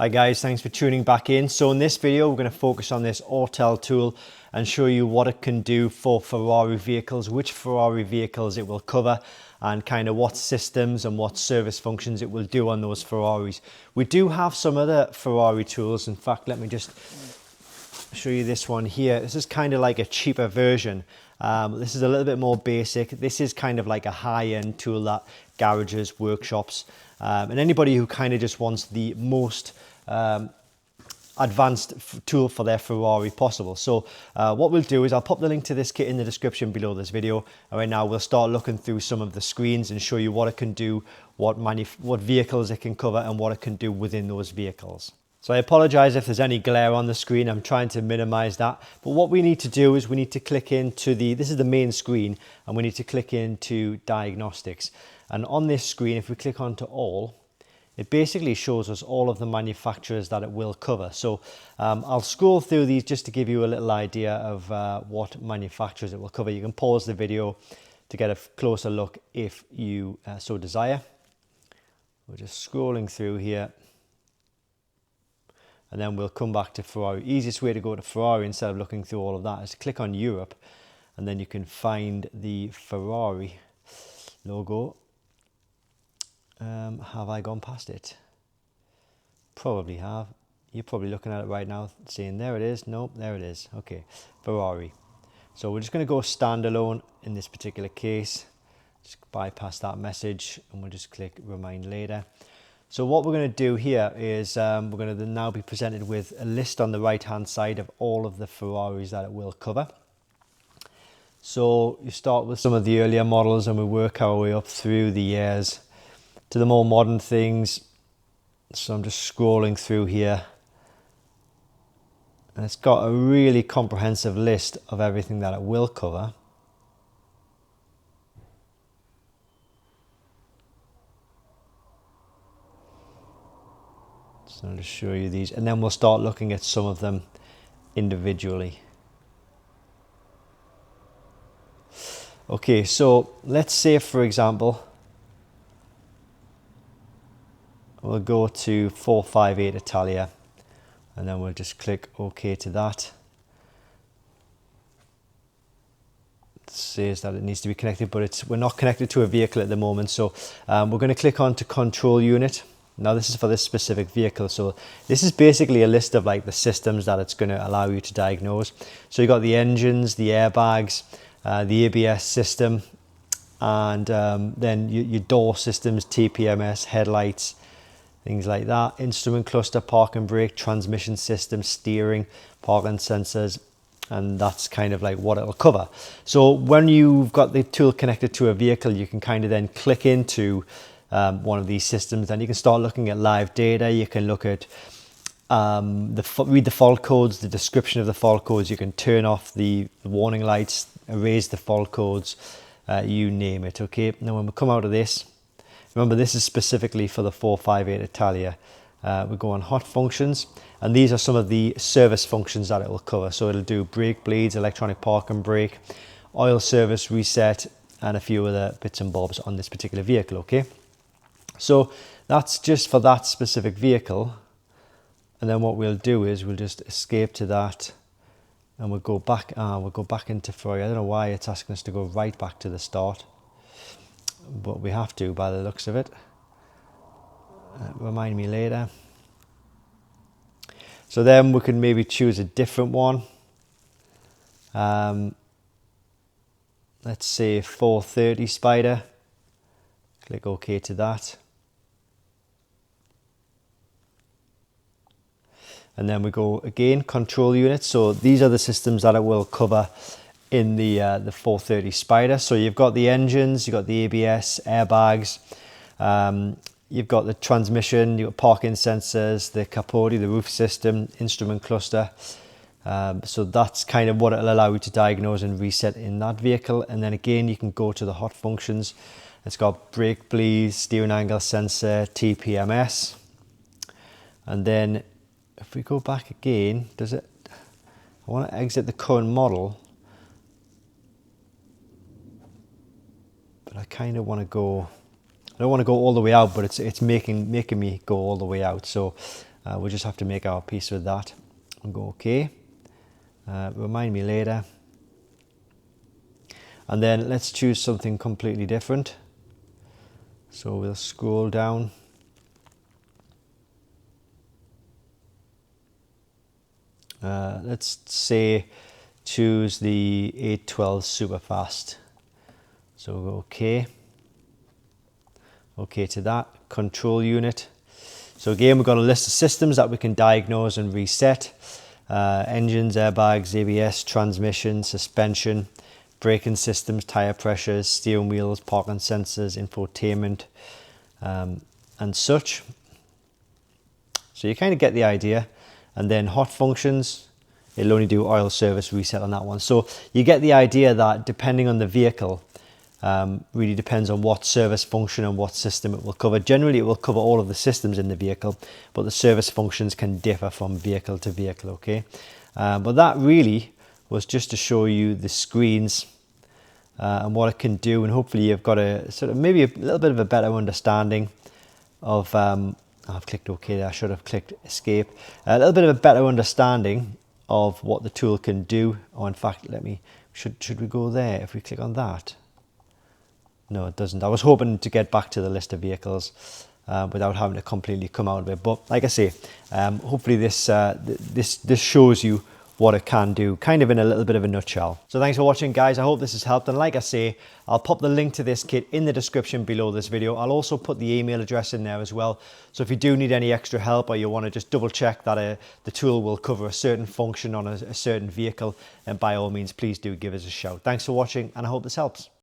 Hi guys, thanks for tuning back in. So in this video we're going to focus on this Autel tool and show you what it can do for Ferrari vehicles, which Ferrari vehicles it will cover, and kind of what systems and what service functions it will do on those Ferraris. We do have some other Ferrari tools. In fact, let me just show you this one here. This is kind of like a cheaper version. This is a little bit more basic. This is kind of like a high-end tool that garages, workshops, and anybody who kind of just wants the most advanced tool for their Ferrari possible. So what we'll do is I'll pop the link to this kit in the description below this video, and right now we'll start looking through some of the screens and show you what it can do, what vehicles it can cover, and what it can do within those vehicles. So I apologize if there's any glare on the screen. I'm trying to minimize that. But what we need to do is we need to click into this is the main screen, and we need to click into diagnostics. And on this screen, if we click onto all, it basically shows us all of the manufacturers that it will cover. So I'll scroll through these just to give you a little idea of what manufacturers it will cover. You can pause the video to get a closer look if you so desire. We're just scrolling through here. And then we'll come back to Ferrari. Easiest way to go to Ferrari instead of looking through all of that is to click on Europe, and then you can find the Ferrari logo. Have I gone past it? Probably have. You're probably looking at it right now saying there it is. Nope, there it is. Okay, Ferrari. So we're just going to go standalone in this particular case. Just bypass that message and we'll just click remind later. So what we're going to do here is we're going to now be presented with a list on the right hand side of all of the Ferraris that it will cover. So you start with some of the earlier models and we work our way up through the years to the more modern things. So I'm just scrolling through here, and it's got a really comprehensive list of everything that it will cover. So I'll just show you these, and then we'll start looking at some of them individually. Okay, so let's say, for example, we'll go to 458 Italia, and then we'll just click OK to that. It says that it needs to be connected, but we're not connected to a vehicle at the moment. So we're going to click on to control unit. Now this is for this specific vehicle. So this is basically a list of like the systems that it's going to allow you to diagnose. So you've got the engines, the airbags, the ABS system, and then your door systems, TPMS, headlights, things like that, instrument cluster, park and brake, transmission system, steering, parking sensors, and that's kind of like what it'll cover. So when you've got the tool connected to a vehicle, you can kind of then click into one of these systems, and you can start looking at live data. You can look at read the fault codes, the description of the fault codes. You can turn off the warning lights, erase the fault codes, you name it. Okay, now when we come out of this, remember this is specifically for the 458 Italia. We go on hot functions, and these are some of the service functions that it will cover. So it'll do brake bleeds, electronic park and brake, oil service reset, and a few other bits and bobs on this particular vehicle. Okay, so that's just for that specific vehicle. And then what we'll do is we'll just escape to that, and we'll go back. We'll go back into Ferrari. I don't know why it's asking us to go right back to the start, but we have to by the looks of it. Remind me later. So then we can maybe choose a different one. Let's say 430 Spider. Click OK to that. And then we go again, control unit. So these are the systems that it will cover in the 430 Spider. So you've got the engines, you've got the ABS, airbags, you've got the transmission, you've got parking sensors, the capote, the roof system, instrument cluster. So that's kind of what it'll allow you to diagnose and reset in that vehicle. And then again, you can go to the hot functions. It's got brake bleeds, steering angle sensor, TPMS. And then if we go back again, I want to exit the current model, but I kind of want to go, I don't want to go all the way out, but it's making me go all the way out. So We'll just have to make our peace with that and go okay. Remind me later. And then let's choose something completely different. So we'll scroll down. Let's say choose the 812 Superfast. So we'll go okay. Okay to that. Control unit. So again, we've got a list of systems that we can diagnose and reset. Engines, airbags, ABS, transmission, suspension, braking systems, tyre pressures, steering wheels, parking sensors, infotainment, and such. So you kind of get the idea. And then hot functions, it'll only do oil service reset on that one. So you get the idea that depending on the vehicle, really depends on what service function and what system it will cover. Generally, it will cover all of the systems in the vehicle, but the service functions can differ from vehicle to vehicle, okay? But that really was just to show you the screens and what it can do, and hopefully you've got a sort of maybe a little bit of a better understanding of, I've clicked OK there, I should have clicked escape. A little bit of a better understanding of what the tool can do. Or in fact, should we go there if we click on that? No, it doesn't. I was hoping to get back to the list of vehicles without having to completely come out of it. But like I say, hopefully this shows you what it can do, kind of in a little bit of a nutshell. So thanks for watching, guys. I hope this has helped. And like I say, I'll pop the link to this kit in the description below this video. I'll also put the email address in there as well. So if you do need any extra help, or you want to just double check that the tool will cover a certain function on a certain vehicle, then by all means, please do give us a shout. Thanks for watching, and I hope this helps.